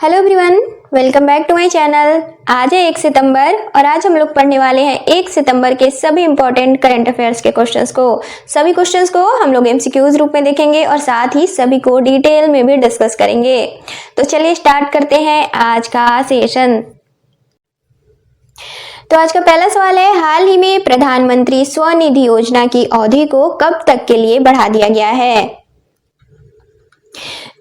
Hello everyone, welcome back to my channel. आज है 1 सितंबर और आज हम लोग पढ़ने वाले हैं 1 सितंबर के सभी इंपॉर्टेंट करंट अफेयर्स के क्वेश्चंस को। सभी क्वेश्चंस को हम लोग एमसीक्यूज रूप में देखेंगे और साथ ही सभी को डिटेल में भी डिस्कस करेंगे। तो चलिए स्टार्ट करते हैं आज का सेशन। तो आज का पहला सवाल है, हाल ही में प्रधानमंत्री स्वनिधि योजना की अवधि को कब तक के लिए बढ़ा दिया गया है?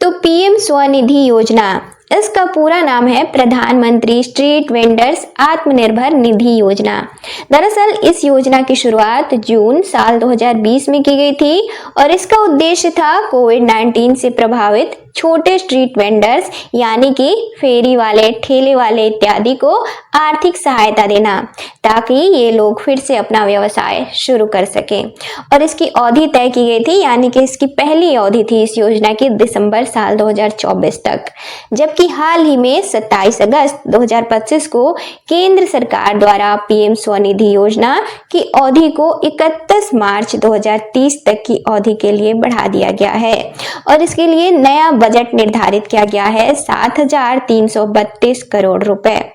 तो पीएम स्वनिधि योजना, इसका पूरा नाम है प्रधानमंत्री स्ट्रीट वेंडर्स आत्मनिर्भर निधि योजना। दरअसल इस योजना की शुरुआत जून साल 2020 में की गई थी और इसका उद्देश्य था कोविड-19 से प्रभावित छोटे स्ट्रीट वेंडर्स यानी कि फेरी वाले, ठेले वाले इत्यादि को आर्थिक सहायता देना ताकि ये लोग फिर से अपना व्यवसाय शुरू कर सकें। और इसकी अवधि तय की गई थी, यानी कि इसकी पहली अवधि थी इस योजना की दिसंबर साल 2024 तक, जबकि हाल ही में 27 अगस्त 2025 को केंद्र सरकार द्वारा पीएम स्वनिधि योजना की अवधि को 31 मार्च 2030 तक की अवधि के लिए बढ़ा दिया गया है और इसके लिए नया बजट निर्धारित किया गया है 7,332 करोड़ रुपए,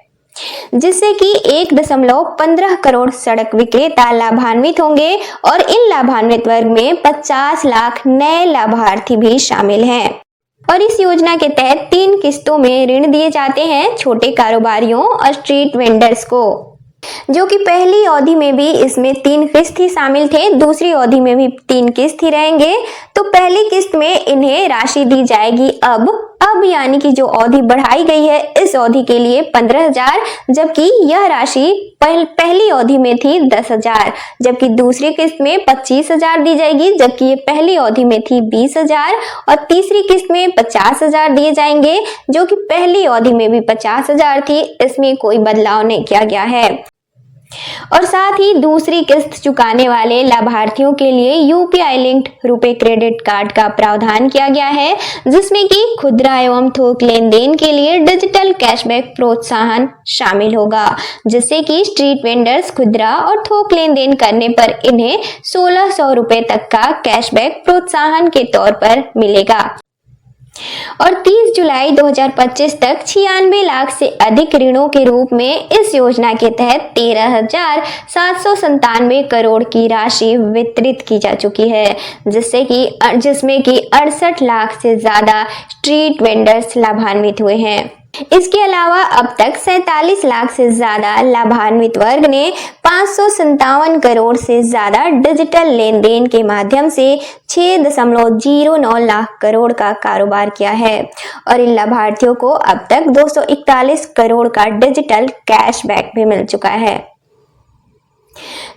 जिससे कि 1.15 करोड़ सड़क विक्रेता लाभान्वित होंगे और इन लाभान्वित वर्ग में 50 लाख नए लाभार्थी भी शामिल हैं। और इस योजना के तहत 3 किस्तों में ऋण दिए जाते हैं छोटे कारोबारियों और स्ट्रीट वेंडर्स को, जो कि पहली अवधि में भी इसमें 3 किस्त ही शामिल थे, दूसरी अवधि में भी 3 किस्त ही रहेंगे। तो पहली किस्त में इन्हें राशि दी जाएगी अब यानी कि जो अवधि बढ़ाई गई है इस अवधि के लिए 15,000, जबकि यह राशि पहली अवधि में थी 10,000, जबकि दूसरी किस्त में 25,000 दी जाएगी, जबकि ये पहली अवधि में थी 20,000 और तीसरी किस्त में 50,000 दिए जाएंगे, जो कि पहली अवधि में भी 50,000 थी। इसमें कोई बदलाव नहीं किया गया है। और साथ ही दूसरी किस्त चुकाने वाले लाभार्थियों के लिए यूपीआई लिंक्ड रुपए क्रेडिट कार्ड का प्रावधान किया गया है, जिसमें कि खुदरा एवं थोक लेन देन के लिए डिजिटल कैशबैक प्रोत्साहन शामिल होगा, जिससे कि स्ट्रीट वेंडर्स खुदरा और थोक लेन देन करने पर इन्हें 1,600 रुपए तक का कैशबैक प्रोत्साहन के तौर पर मिलेगा। और 30 जुलाई 2025 तक 96 लाख से अधिक ऋणों के रूप में इस योजना के तहत 13,797 करोड़ की राशि वितरित की जा चुकी है, जिसमें कि 68 लाख से ज्यादा स्ट्रीट वेंडर्स लाभान्वित हुए हैं। इसके अलावा अब तक 47 लाख से ज्यादा लाभान्वित वर्ग ने 557 करोड़ से ज्यादा डिजिटल लेन देन के माध्यम से 6.09 लाख करोड़ का कारोबार किया है और इन लाभार्थियों को अब तक 241 करोड़ का डिजिटल कैशबैक भी मिल चुका है।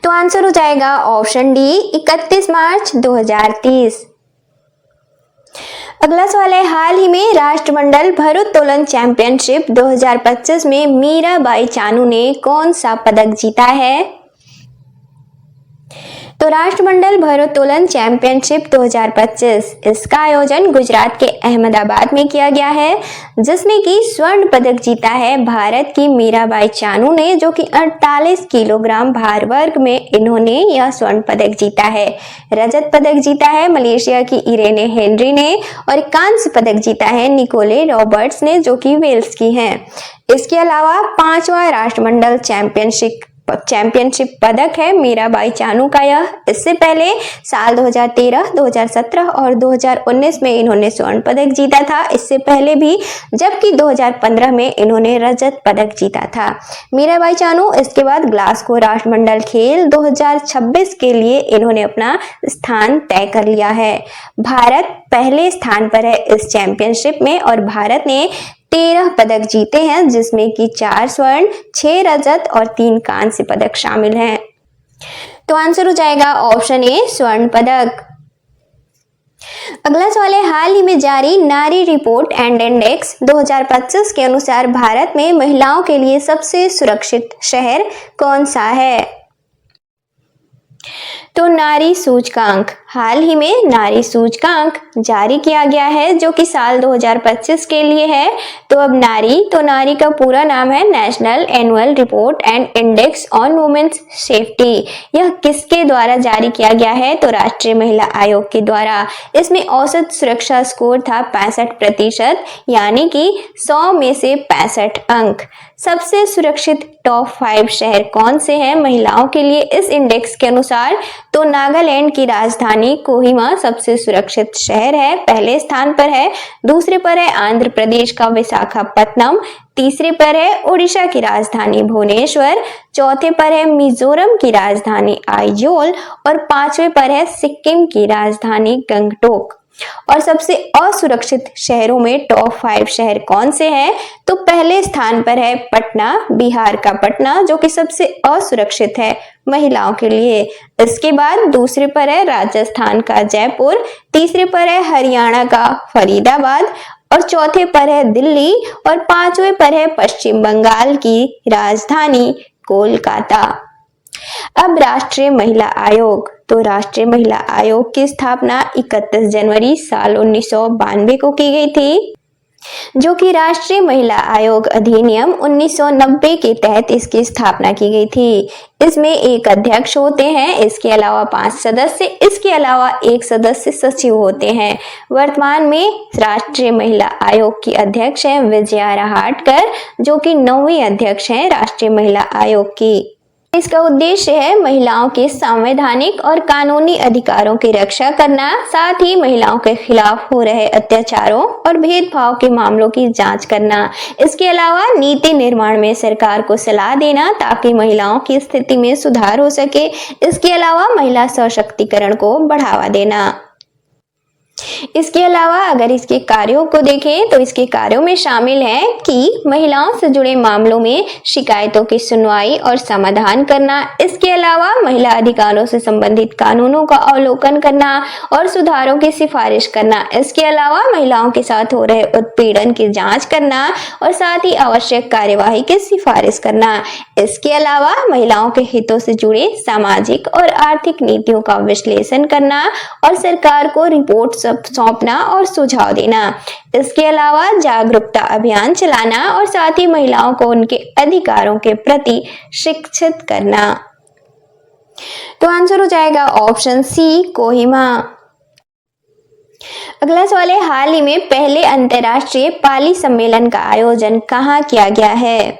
तो आंसर हो जाएगा ऑप्शन डी, 31 मार्च 2030। अगला सवाल है, हाल ही में राष्ट्रमंडल भारोत्तोलन चैंपियनशिप 2025 में मीराबाई चानू ने कौन सा पदक जीता है? तो राष्ट्रमंडल भारोत्तोलन चैंपियनशिप 2025, इसका आयोजन गुजरात के अहमदाबाद में किया गया है, जिसमें कि स्वर्ण पदक जीता है भारत की मीराबाई चानू ने, जो कि 48 किलोग्राम भार वर्ग में इन्होंने यह स्वर्ण पदक जीता है। रजत पदक जीता है मलेशिया की इरेने हेनरी ने और कांस्य पदक जीता है निकोले रॉबर्ट्स ने, जो कि वेल्स की हैं। इसके अलावा 5वां राष्ट्रमंडल चैंपियनशिप पदक है मीराबाई चानू का यह। इससे पहले साल 2013, 2017 और 2019 में इन्होंने स्वर्ण पदक जीता था, इससे पहले भी, जबकि 2015 में इन्होंने रजत पदक जीता था मीराबाई चानू। इसके बाद ग्लासगो राष्ट्रमंडल खेल 2026 के लिए इन्होंने अपना स्थान तय कर लिया है। भारत पहले स्थान पर है इस चैंपियनशिप में और भारत ने 13 पदक जीते हैं, जिसमें कि 4 स्वर्ण, 6 रजत और 3 कांस्य पदक शामिल हैं। तो आंसर हो जाएगा ऑप्शन ए, स्वर्ण पदक। अगला सवाल है, हाल ही में जारी नारी रिपोर्ट एंड इंडेक्स 2025 के अनुसार भारत में महिलाओं के लिए सबसे सुरक्षित शहर कौन सा है? तो नारी सूचकांक, हाल ही में नारी सूचकांक जारी किया गया है जो कि साल 2025 के लिए है। तो अब नारी का पूरा नाम है national annual report and index on women's safety. यह किसके द्वारा जारी किया गया है? तो राष्ट्रीय महिला आयोग के द्वारा। इसमें औसत सुरक्षा स्कोर था 65%, यानी कि 100 में से 65 अंक। सबसे सुरक्षित टॉप 5 शहर कौन से हैं महिलाओं के लिए इस इंडेक्स के अनुसार? तो नागालैंड की राजधानी कोहिमा सबसे सुरक्षित शहर है, पहले स्थान पर है। दूसरे पर है आंध्र प्रदेश का विशाखापत्तनम, तीसरे पर है उड़ीसा की राजधानी भुवनेश्वर, चौथे पर है मिजोरम की राजधानी आइजोल और पांचवें पर है सिक्किम की राजधानी गंगटोक। और सबसे असुरक्षित शहरों में टॉप 5 शहर कौन से हैं? तो पहले स्थान पर है पटना, बिहार का पटना, जो कि सबसे असुरक्षित है महिलाओं के लिए। इसके बाद दूसरे पर है राजस्थान का जयपुर, तीसरे पर है हरियाणा का फरीदाबाद और चौथे पर है दिल्ली और पांचवें पर है पश्चिम बंगाल की राजधानी कोलकाता। अब राष्ट्रीय महिला आयोग, तो राष्ट्रीय महिला आयोग की स्थापना 31 जनवरी साल 1992 को की गई थी, जो कि राष्ट्रीय महिला आयोग अधिनियम 1990 के तहत इसकी स्थापना की गई थी। इसमें एक अध्यक्ष होते हैं, इसके अलावा 5 सदस्य, इसके अलावा 1 सदस्य सचिव होते हैं। वर्तमान में राष्ट्रीय महिला आयोग की अध्यक्ष हैं विजया रहाटकर, जो कि 9वीं अध्यक्ष हैं राष्ट्रीय महिला आयोग की। इसका उद्देश्य है महिलाओं के संवैधानिक और कानूनी अधिकारों की रक्षा करना, साथ ही महिलाओं के खिलाफ हो रहे अत्याचारों और भेदभाव के मामलों की जांच करना। इसके अलावा नीति निर्माण में सरकार को सलाह देना ताकि महिलाओं की स्थिति में सुधार हो सके। इसके अलावा महिला सशक्तिकरण को बढ़ावा देना। इसके अलावा अगर इसके कार्यों को देखें तो इसके कार्यों में शामिल है कि महिलाओं से जुड़े मामलों में शिकायतों की सुनवाई और समाधान करना। इसके अलावा महिला अधिकारों से संबंधित कानूनों का अवलोकन करना और सुधारों की सिफारिश करना। इसके अलावा महिलाओं के साथ हो रहे उत्पीड़न की जांच करना और साथ ही आवश्यक कार्यवाही की सिफारिश करना। इसके अलावा महिलाओं के हितों से जुड़े सामाजिक और आर्थिक नीतियों का विश्लेषण करना और सरकार को रिपोर्ट सौंपना और सुझाव देना। इसके अलावा जागरूकता अभियान चलाना और साथ ही महिलाओं को उनके अधिकारों के प्रति शिक्षित करना। तो आंसर हो जाएगा ऑप्शन सी, कोहिमा। अगला सवाल है, हाल ही में पहले अंतर्राष्ट्रीय पाली सम्मेलन का आयोजन कहाँ किया गया है?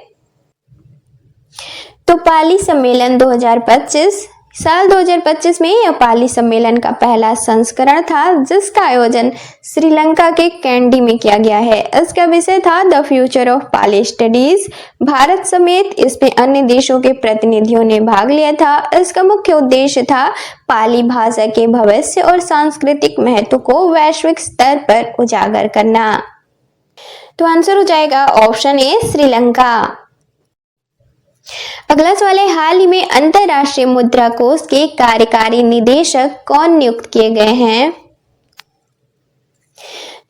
तो पाली सम्मेलन 2025, साल 2025 में यह पाली सम्मेलन का पहला संस्करण था जिसका आयोजन श्रीलंका के कैंडी में किया गया है। इसका विषय था the future of Pali studies. Bharat समेत इसमें अन्य देशों के प्रतिनिधियों ने भाग लिया था। इसका मुख्य उद्देश्य था पाली भाषा के भविष्य और सांस्कृतिक महत्व को वैश्विक स्तर पर उजागर करना। तो आंसर हो जाएगा ऑप्शन ए, श्रीलंका। अगला सवाल है, हाल ही में अंतरराष्ट्रीय मुद्रा कोष के कार्यकारी निदेशक कौन नियुक्त किए गए हैं?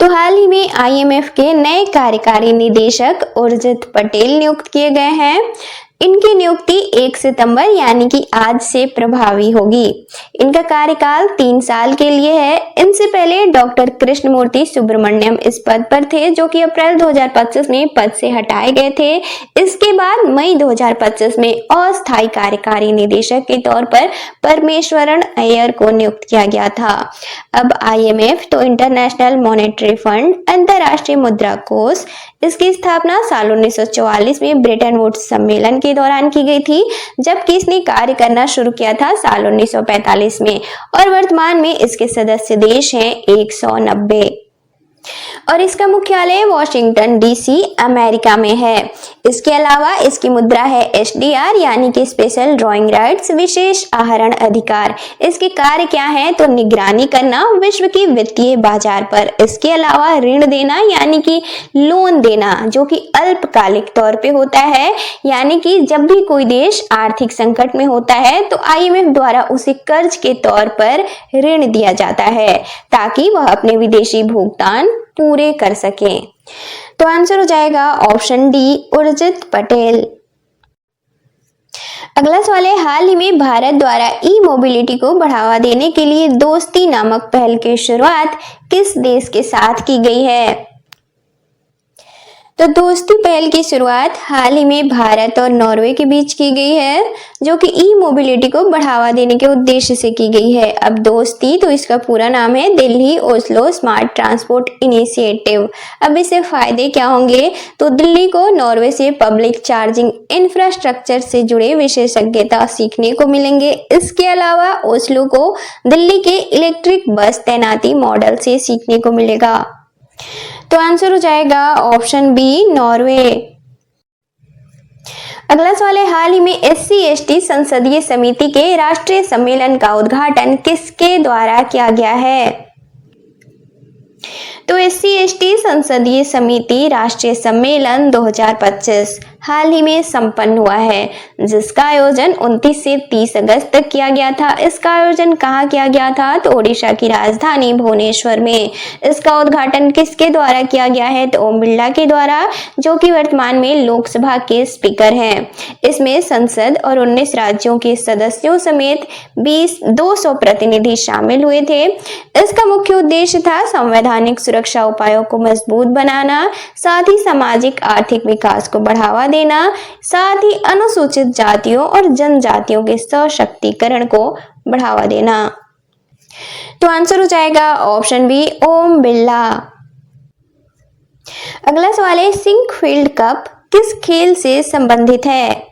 तो हाल ही में IMF के नए कार्यकारी निदेशक उर्जित पटेल नियुक्त किए गए हैं। इनकी नियुक्ति 1 सितंबर यानी कि आज से प्रभावी होगी। इनका कार्यकाल 3 साल के लिए है। इनसे पहले डॉक्टर कृष्णमूर्ति सुब्रमण्यम इस पद पर थे, जो कि अप्रैल 2025 में पद से हटाए गए थे। इसके बाद मई 2025 में अस्थायी कार्यकारी निदेशक के तौर पर परमेश्वरन अय्यर को नियुक्त किया गया था। अब IMF तो इंटरनेशनल मॉनेटरी फंड, अंतरराष्ट्रीय मुद्रा कोष, इसकी स्थापना साल 1944 में ब्रेटन वुड्स सम्मेलन के दौरान की गई थी, जबकि इसने कार्य करना शुरू किया था साल 1945 में और वर्तमान में इसके सदस्य देश हैं 190 और इसका मुख्यालय वॉशिंगटन DC अमेरिका में है। इसके अलावा इसकी मुद्रा है SDR यानी कि स्पेशल ड्रॉइंग राइट्स, विशेष आहरण अधिकार। इसके कार्य क्या है? तो निगरानी करना विश्व की वित्तीय बाजार पर। इसके अलावा ऋण देना यानी कि लोन देना, जो कि अल्पकालिक तौर पे होता है, यानी कि जब भी कोई देश आर्थिक संकट में होता है तो IMF द्वारा उसे कर्ज के तौर पर ऋण दिया जाता है ताकि वह अपने विदेशी भुगतान पूरे कर सके। तो आंसर हो जाएगा ऑप्शन डी, उर्जित पटेल। अगला सवाल है, हाल ही में भारत द्वारा ई मोबिलिटी को बढ़ावा देने के लिए दोस्ती नामक पहल की शुरुआत किस देश के साथ की गई है? तो दोस्ती पहल की शुरुआत हाल ही में भारत और नॉर्वे के बीच की गई है, जो कि ई मोबिलिटी को बढ़ावा देने के उद्देश्य से की गई है। अब दोस्ती, तो इसका पूरा नाम है Delhi Oslo smart transport initiative. अब इससे फायदे क्या होंगे? तो दिल्ली को नॉर्वे से पब्लिक चार्जिंग इंफ्रास्ट्रक्चर से जुड़े विशेषज्ञता सीखने को मिलेंगे। इसके अलावा ओस्लो को दिल्ली के इलेक्ट्रिक बस तैनाती मॉडल से सीखने को मिलेगा। तो आंसर हो जाएगा ऑप्शन बी, नॉर्वे। अगला सवाल है, हाल ही में SC/ST संसदीय समिति के राष्ट्रीय सम्मेलन का उद्घाटन किसके द्वारा किया गया है? तो SC/ST संसदीय समिति राष्ट्रीय सम्मेलन 2025 हाल ही में संपन्न हुआ है, जिसका आयोजन 29 से 30 अगस्त तक किया गया था। इसका आयोजन कहाँ किया गया था? तो ओडिशा की राजधानी भुवनेश्वर में। इसका उद्घाटन किसके द्वारा किया गया है? तो ओम बिरला के द्वारा, जो कि वर्तमान में लोकसभा के स्पीकर हैं। इसमें संसद और 19 राज्यों के सदस्यों समेत 200 प्रतिनिधि शामिल हुए थे। इसका मुख्य उद्देश्य था संवैधानिक सुरक्षा उपायों को मजबूत बनाना, साथ ही सामाजिक आर्थिक विकास को बढ़ावा देना, साथ ही अनुसूचित जातियों और जनजातियों के सशक्तिकरण को बढ़ावा देना। तो आंसर हो जाएगा ऑप्शन बी, ओम बिरला। अगला सवाल है, सिंकफील्ड कप किस खेल से संबंधित है?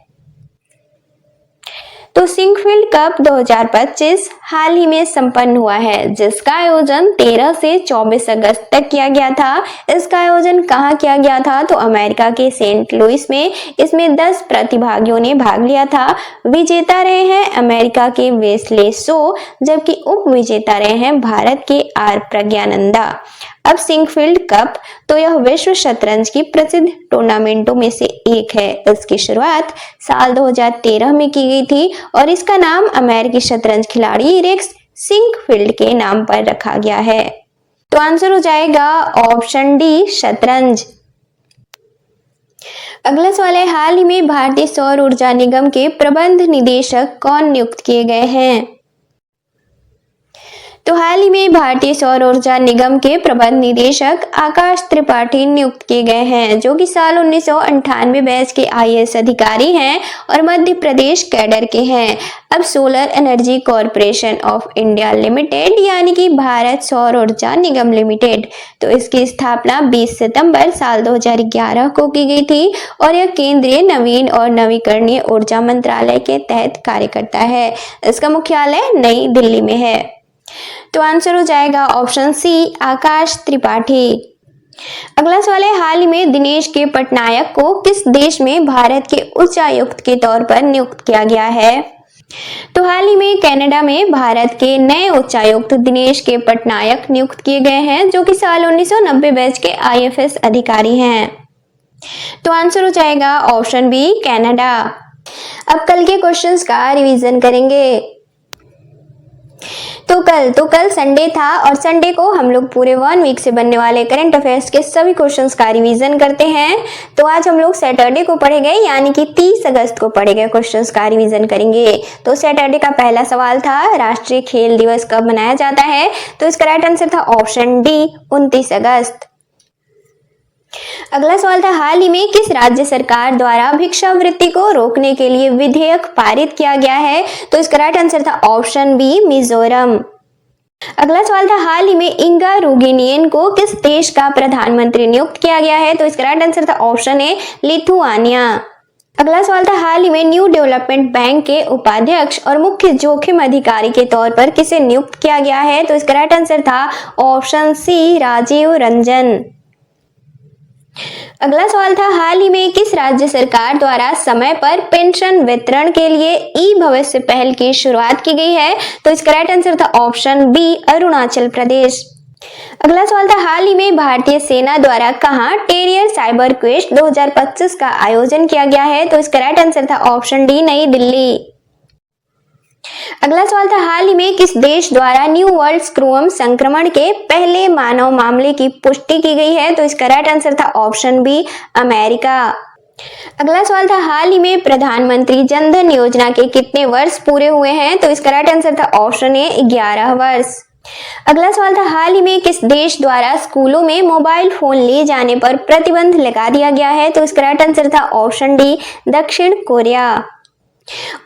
तो सिंकफील्ड कप 2025 हाल ही में संपन्न हुआ है, जिसका आयोजन 13 से 24 अगस्त तक किया गया था। इसका आयोजन कहाँ किया गया था? तो अमेरिका के सेंट लुइस में। इसमें 10 प्रतिभागियों ने भाग लिया था। विजेता रहे हैं अमेरिका के वेस्ले सो, जबकि उप विजेता रहे हैं भारत के आर प्रज्ञानंदा। अब सिंकफील्ड कप, तो यह विश्व शतरंज की प्रसिद्ध टूर्नामेंटों में से एक है। इसकी शुरुआत साल 2013 में की गई थी और इसका नाम अमेरिकी शतरंज खिलाड़ी रेक्स सिंकफील्ड के नाम पर रखा गया है। तो आंसर हो जाएगा ऑप्शन डी, शतरंज। अगला सवाल है, हाल ही में भारतीय सौर ऊर्जा निगम के प्रबंध निदेशक कौन नियुक्त किए गए हैं? तो हाल ही में भारतीय सौर ऊर्जा निगम के प्रबंध निदेशक आकाश त्रिपाठी नियुक्त किए गए हैं, जो कि साल 1998 बैच के IAS अधिकारी हैं और मध्य प्रदेश कैडर के हैं। अब solar energy corporation of India limited, यानी कि भारत सौर ऊर्जा निगम लिमिटेड, तो इसकी स्थापना 20 सितंबर साल 2011 को की गई थी और यह केंद्रीय नवीन और नवीकरणीय ऊर्जा मंत्रालय के तहत कार्य करता है। इसका मुख्यालय नई दिल्ली में है। तो आंसर हो जाएगा ऑप्शन सी, आकाश त्रिपाठी। अगला सवाल है, हाल ही में दिनेश के पटनायक को किस देश में भारत के उच्चायुक्त के तौर पर नियुक्त किया गया है? तो हाल ही में कनाडा में भारत के नए उच्चायुक्त दिनेश के पटनायक नियुक्त किए गए हैं, जो कि साल 1990 बैच के IFS अधिकारी हैं। तो आंसर हो जाएगा ऑप्शन बी, कनाडा। अब कल के क्वेश्चंस का रिवीजन करेंगे। तो कल संडे था और संडे को हम लोग पूरे 1 वीक से बनने वाले करंट अफेयर्स के सभी क्वेश्चंस का रिवीजन करते हैं। तो आज हम लोग सैटरडे को पढ़ेंगे, यानी कि 30 अगस्त को पढ़ेंगे क्वेश्चंस का रिवीजन करेंगे। तो सैटरडे का पहला सवाल था, राष्ट्रीय खेल दिवस कब मनाया जाता है? तो इसका राइट आंसर था ऑप्शन डी, 29 अगस्त। अगला सवाल था, हाल ही में किस राज्य सरकार द्वारा भिक्षावृत्ति को रोकने के लिए विधेयक पारित किया गया है? तो इसका राइट आंसर था ऑप्शन बी, मिजोरम। अगला सवाल था, हाल ही में इंगा रुगिनियन को किस देश का प्रधानमंत्री नियुक्त किया गया है? तो इसका राइट आंसर था ऑप्शन ए, लिथुआनिया। अगला सवाल था, हाल ही में न्यू डेवलपमेंट बैंक के उपाध्यक्ष और मुख्य जोखिम अधिकारी के तौर पर किसे नियुक्त किया गया है? तो इसका राइट आंसर था ऑप्शन सी, राजीव रंजन। अगला सवाल था, हाल ही में किस राज्य सरकार द्वारा समय पर पेंशन वितरण के लिए ई भविष्य पहल की शुरुआत की गई है? तो इसका राइट आंसर था ऑप्शन बी, अरुणाचल प्रदेश। अगला सवाल था, हाल ही में भारतीय सेना द्वारा कहां टेरियर साइबर क्वेस्ट 2025 का आयोजन किया गया है? तो इसका राइट आंसर था ऑप्शन डी, नई दिल्ली। अगला सवाल था, हाल ही में किस देश द्वारा न्यू वर्ल्ड स्क्रूअम संक्रमण के पहले मानव मामले की पुष्टि की गई है? तो इसका राइट आंसर था ऑप्शन बी, अमेरिका। अगला सवाल था, हाल ही में प्रधानमंत्री जनधन योजना के कितने वर्ष पूरे हुए हैं? तो इसका राइट आंसर था ऑप्शन ए 11 वर्ष। अगला सवाल था, हाल ही में किस देश द्वारा स्कूलों में मोबाइल फोन ले जाने पर प्रतिबंध लगा दिया गया है? तो इसका राइट आंसर था ऑप्शन डी दक्षिण कोरिया।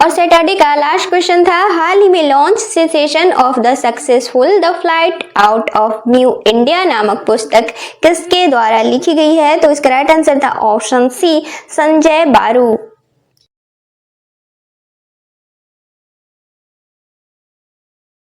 और सैटरडे का लास्ट क्वेश्चन था, हाल ही में launch cessation of the successful the flight out of new India नामक पुस्तक किसके द्वारा लिखी गई है? तो इसका राइट आंसर था ऑप्शन सी संजय बारू।